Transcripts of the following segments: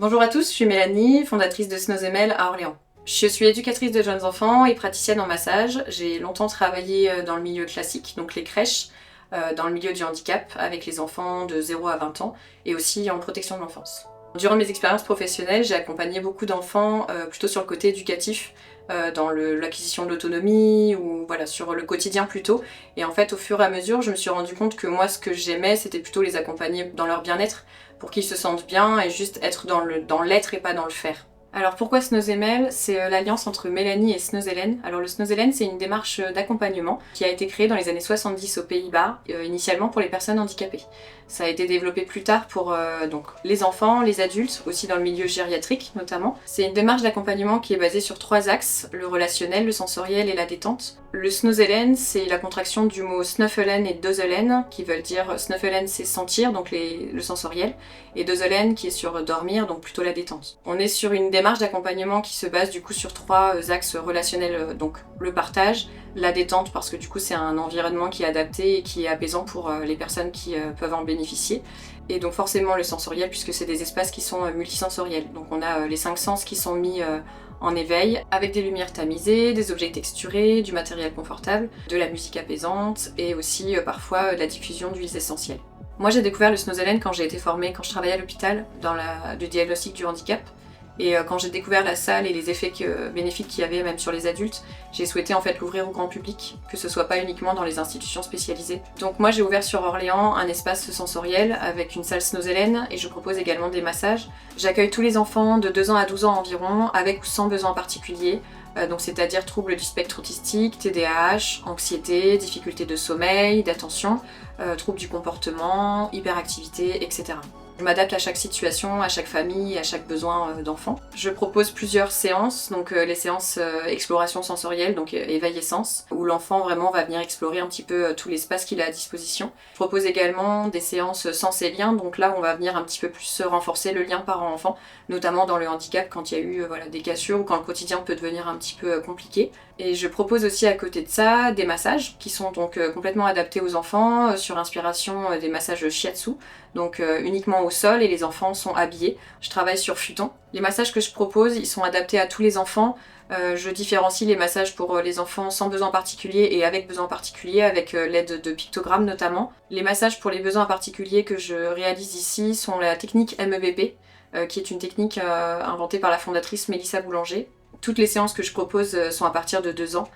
Bonjour à tous, je suis Mélanie, fondatrice de Snozemel à Orléans. Je suis éducatrice de jeunes enfants et praticienne en massage. J'ai longtemps travaillé dans le milieu classique, donc les crèches, dans le milieu du handicap, avec les enfants de 0 à 20 ans, et aussi en protection de l'enfance. Durant mes expériences professionnelles, j'ai accompagné beaucoup d'enfants plutôt sur le côté éducatif, dans l'acquisition de l'autonomie, ou voilà, sur le quotidien plutôt. Et en fait, au fur et à mesure, je me suis rendu compte que moi, ce que j'aimais, c'était plutôt les accompagner dans leur bien-être, pour qu'ils se sentent bien et juste être dans l'être et pas dans le faire. Alors pourquoi Snozemel? C'est l'alliance entre Mélanie et Snozelen. Alors le Snozelen, c'est une démarche d'accompagnement qui a été créée dans les années 70 aux Pays-Bas, initialement pour les personnes handicapées. Ça a été développé plus tard pour donc les enfants, les adultes, aussi dans le milieu gériatrique notamment. C'est une démarche d'accompagnement qui est basée sur 3 axes, le relationnel, le sensoriel et la détente. Le Snozelen, c'est la contraction du mot snuffelen et dozelen, qui veulent dire snuffelen c'est sentir, donc le sensoriel, et dozelen qui est sur dormir, donc plutôt la détente. On est sur une démarche d'accompagnement qui se base du coup sur 3 axes relationnels, donc le partage, la détente parce que du coup c'est un environnement qui est adapté et qui est apaisant pour les personnes qui peuvent en bénéficier, et donc forcément le sensoriel puisque c'est des espaces qui sont multisensoriels. Donc on a les 5 sens qui sont mis en éveil, avec des lumières tamisées, des objets texturés, du matériel confortable, de la musique apaisante et aussi parfois de la diffusion d'huiles essentielles. Moi j'ai découvert le Snozelen quand j'ai été formée, quand je travaillais à l'hôpital dans le diagnostic du handicap. Et quand j'ai découvert la salle et les effets bénéfiques qu'il y avait même sur les adultes, j'ai souhaité en fait l'ouvrir au grand public, que ce soit pas uniquement dans les institutions spécialisées. Donc moi j'ai ouvert sur Orléans un espace sensoriel avec une salle Snozelen et je propose également des massages. J'accueille tous les enfants de 2 ans à 12 ans environ, avec ou sans besoin particulier, donc c'est-à-dire troubles du spectre autistique, TDAH, anxiété, difficultés de sommeil, d'attention, troubles du comportement, hyperactivité, etc. Je m'adapte à chaque situation, à chaque famille, à chaque besoin d'enfant. Je propose plusieurs séances, donc les séances exploration sensorielle, donc éveil et sens, où l'enfant vraiment va venir explorer un petit peu tout l'espace qu'il a à disposition. Je propose également des séances sens et lien, donc là on va venir un petit peu plus renforcer le lien parent-enfant, notamment dans le handicap quand il y a eu des cassures ou quand le quotidien peut devenir un petit peu compliqué. Et je propose aussi à côté de ça des massages qui sont donc complètement adaptés aux enfants, sur inspiration des massages shiatsu, donc uniquement au sol et les enfants sont habillés. Je travaille sur futon. Les massages que je propose, ils sont adaptés à tous les enfants. Je différencie les massages pour les enfants sans besoin particulier et avec besoin particulier, avec l'aide de pictogrammes notamment. Les massages pour les besoins particuliers que je réalise ici sont la technique MEBP, qui est une technique inventée par la fondatrice Mélissa Boulanger. Toutes les séances que je propose sont à partir de 2 ans.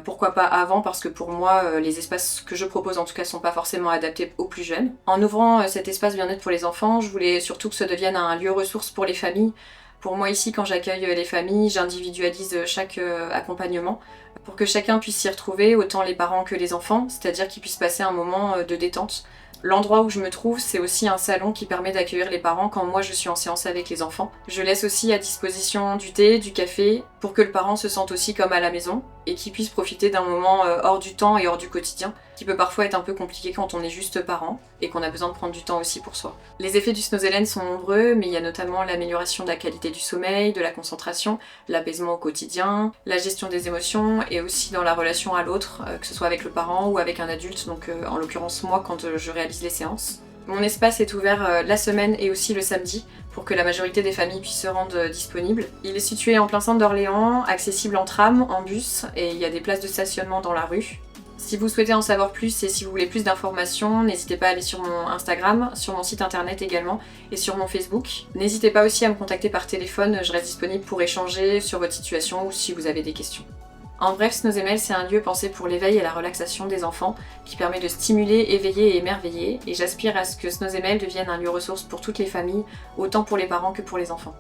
Pourquoi pas avant, parce que pour moi, les espaces que je propose en tout cas sont pas forcément adaptés aux plus jeunes. En ouvrant cet espace bien-être pour les enfants, je voulais surtout que ça devienne un lieu ressource pour les familles. Pour moi ici, quand j'accueille les familles, j'individualise chaque accompagnement pour que chacun puisse s'y retrouver, autant les parents que les enfants, c'est-à-dire qu'ils puissent passer un moment de détente. L'endroit où je me trouve, c'est aussi un salon qui permet d'accueillir les parents quand moi je suis en séance avec les enfants. Je laisse aussi à disposition du thé, du café, pour que le parent se sente aussi comme à la maison et qu'il puisse profiter d'un moment hors du temps et hors du quotidien, qui peut parfois être un peu compliqué quand on est juste parent et qu'on a besoin de prendre du temps aussi pour soi. Les effets du Snozelen sont nombreux, mais il y a notamment l'amélioration de la qualité du sommeil, de la concentration, l'apaisement au quotidien, la gestion des émotions et aussi dans la relation à l'autre, que ce soit avec le parent ou avec un adulte, donc en l'occurrence moi quand je réalise les séances. Mon espace est ouvert la semaine et aussi le samedi pour que la majorité des familles puissent se rendre disponibles. Il est situé en plein centre d'Orléans, accessible en tram, en bus et il y a des places de stationnement dans la rue. Si vous souhaitez en savoir plus et si vous voulez plus d'informations, n'hésitez pas à aller sur mon Instagram, sur mon site internet également et sur mon Facebook. N'hésitez pas aussi à me contacter par téléphone, je reste disponible pour échanger sur votre situation ou si vous avez des questions. En bref, Snozemel, c'est un lieu pensé pour l'éveil et la relaxation des enfants qui permet de stimuler, éveiller et émerveiller, et j'aspire à ce que Snozemel devienne un lieu ressource pour toutes les familles, autant pour les parents que pour les enfants.